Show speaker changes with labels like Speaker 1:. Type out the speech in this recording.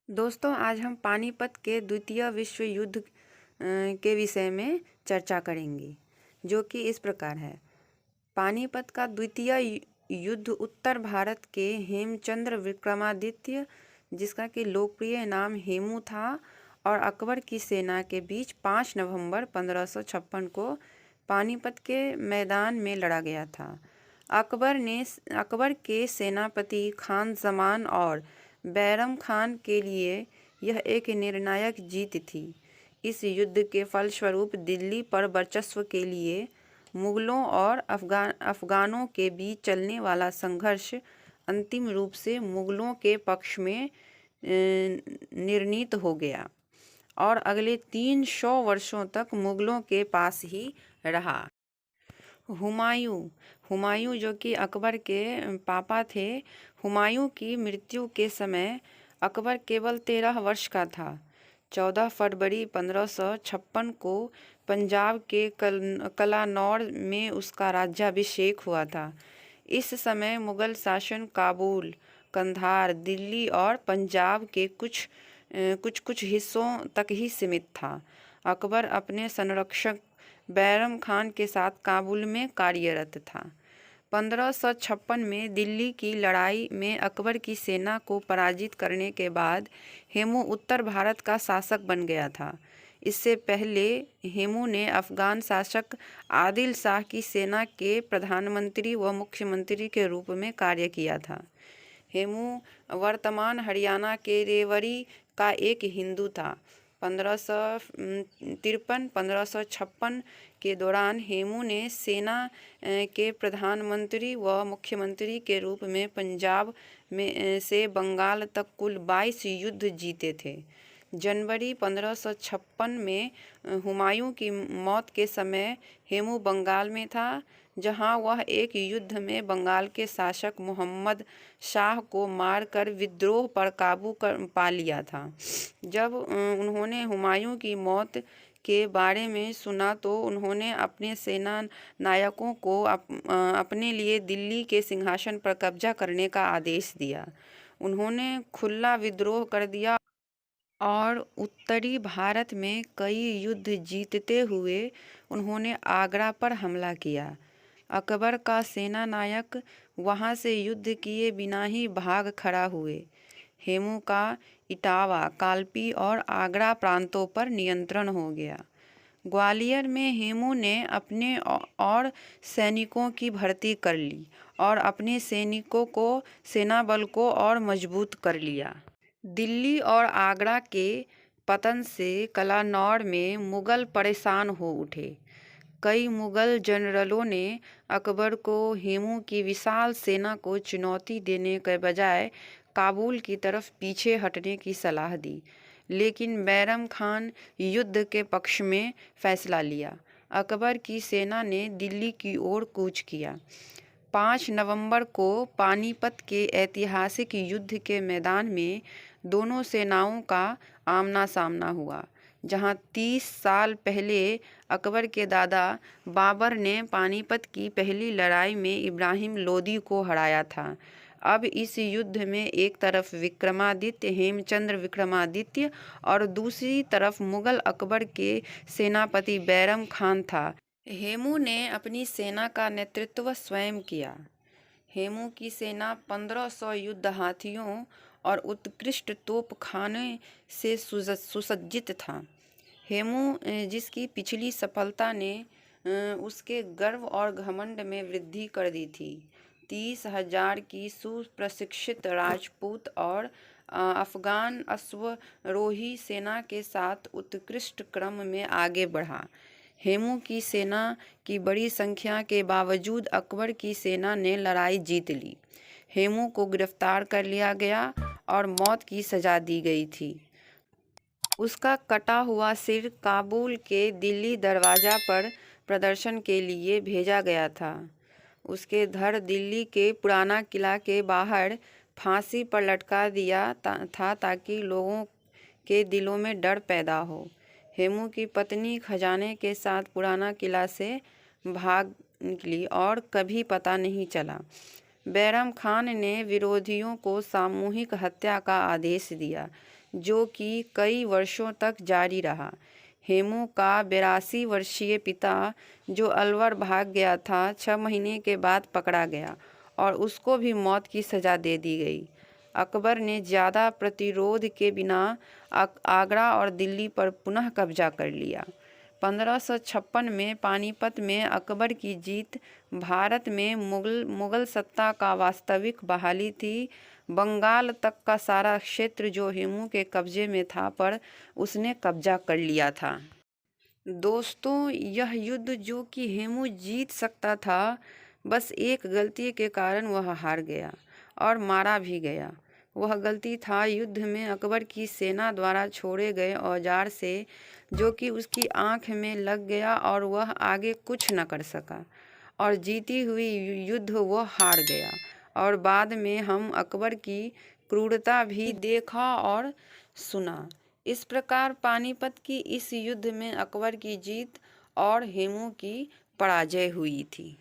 Speaker 1: दोस्तों, आज हम पानीपत के द्वितीय विश्व युद्ध के विषय में चर्चा करेंगे, जो कि इस प्रकार है। पानीपत का द्वितीय युद्ध उत्तर भारत के हेमचंद्र विक्रमादित्य, जिसका कि लोकप्रिय नाम हेमू था, और अकबर की सेना के बीच 5 नवंबर 1556 को पानीपत के मैदान में लड़ा गया था। अकबर के सेनापति खान जमान और बैरम खान के लिए यह एक निर्णायक जीत थी। इस युद्ध के फलस्वरूप दिल्ली पर वर्चस्व के लिए मुगलों और अफगानों के बीच चलने वाला संघर्ष अंतिम रूप से मुगलों के पक्ष में निर्णीत हो गया और अगले 300 वर्षों तक मुगलों के पास ही रहा। हुमायूं जो कि अकबर के पापा थे, हुमायूं की मृत्यु के समय अकबर केवल 13 वर्ष का था। 14 फरवरी 1556 को पंजाब के कलानौर में उसका राज्याभिषेक हुआ था। इस समय मुगल शासन काबुल, कंधार, दिल्ली और पंजाब के कुछ हिस्सों तक ही सीमित था। अकबर अपने संरक्षक बैरम खान के साथ काबुल में कार्यरत था। 1556 में दिल्ली की लड़ाई में अकबर की सेना को पराजित करने के बाद हेमू उत्तर भारत का शासक बन गया था। इससे पहले हेमू ने अफगान शासक आदिल शाह की सेना के प्रधानमंत्री व मुख्यमंत्री के रूप में कार्य किया था। हेमू वर्तमान हरियाणा के रेवाड़ी का एक हिंदू था। 1553-1556 के दौरान हेमू ने सेना के प्रधानमंत्री व मुख्यमंत्री के रूप में पंजाब में से बंगाल तक कुल 22 युद्ध जीते थे। जनवरी 1556 में हुमायूं की मौत के समय हेमू बंगाल में था, जहां वह एक युद्ध में बंगाल के शासक मोहम्मद शाह को मारकर विद्रोह पर काबू पा लिया था। जब उन्होंने हुमायूं की मौत के बारे में सुना तो उन्होंने अपने सेना नायकों को अपने लिए दिल्ली के सिंहासन पर कब्जा करने का आदेश दिया। उन्होंने खुला विद्रोह कर दिया और उत्तरी भारत में कई युद्ध जीतते हुए उन्होंने आगरा पर हमला किया। अकबर का सेना नायक वहां से युद्ध किए बिना ही भाग खड़ा हुए। हेमू का इटावा, कालपी और आगरा प्रांतों पर नियंत्रण हो गया। ग्वालियर में हेमू ने अपने और सैनिकों की भर्ती कर ली और अपने सेना बल को और मजबूत कर लिया। दिल्ली और आगरा के पतन से कलानौर में मुगल परेशान हो उठे। कई मुगल जनरलों ने अकबर को हेमू की विशाल सेना को चुनौती देने के बजाय काबुल की तरफ पीछे हटने की सलाह दी, लेकिन बैरम खान युद्ध के पक्ष में फैसला लिया। अकबर की सेना ने दिल्ली की ओर कूच किया। 5 नवंबर को पानीपत के ऐतिहासिक युद्ध के मैदान में दोनों सेनाओं का आमना सामना हुआ, जहां 30 साल पहले अकबर के दादा बाबर ने पानीपत की पहली लड़ाई में इब्राहिम लोदी को हराया था। अब इस युद्ध में एक तरफ विक्रमादित्य, हेमचंद्र विक्रमादित्य और दूसरी तरफ मुगल अकबर के सेनापति बैरम खान था। हेमू ने अपनी सेना का नेतृत्व स्वयं किया। हेमू की सेना 1500 युद्ध हाथियों और उत्कृष्ट तोपखाने से सुसज्जित था। हेमू, जिसकी पिछली सफलता ने उसके गर्व और घमंड में वृद्धि कर दी थी, 30,000 की सुप्रशिक्षित राजपूत और अफगान अश्वरोही सेना के साथ उत्कृष्ट क्रम में आगे बढ़ा। हेमू की सेना की बड़ी संख्या के बावजूद अकबर की सेना ने लड़ाई जीत ली। हेमू को गिरफ्तार कर लिया गया और मौत की सजा दी गई थी। उसका कटा हुआ सिर काबुल के दिल्ली दरवाजा पर प्रदर्शन के लिए भेजा गया था। उसके धड़ दिल्ली के पुराना किला के बाहर फांसी पर लटका दिया था ताकि लोगों के दिलों में डर पैदा हो। हेमू की पत्नी खजाने के साथ पुराना किला से भाग निकली और कभी पता नहीं चला। बैरम खान ने विरोधियों को सामूहिक हत्या का आदेश दिया, जो कि कई वर्षों तक जारी रहा। हेमू का 82 वर्षीय पिता, जो अलवर भाग गया था, 6 महीने के बाद पकड़ा गया और उसको भी मौत की सज़ा दे दी गई। अकबर ने ज़्यादा प्रतिरोध के बिना आगरा और दिल्ली पर पुनः कब्जा कर लिया। 1556 में पानीपत में अकबर की जीत भारत में मुगल सत्ता का वास्तविक बहाली थी। बंगाल तक का सारा क्षेत्र जो हेमू के कब्जे में था पर उसने कब्जा कर लिया था। दोस्तों, यह युद्ध जो कि हेमू जीत सकता था, बस एक गलती के कारण वह हार गया और मारा भी गया। वह गलती था युद्ध में अकबर की सेना द्वारा छोड़े गए औजार से, जो कि उसकी आंख में लग गया और वह आगे कुछ न कर सका और जीती हुई युद्ध वह हार गया। और बाद में हम अकबर की क्रूरता भी देखा और सुना। इस प्रकार पानीपत की इस युद्ध में अकबर की जीत और हेमू की पराजय हुई थी।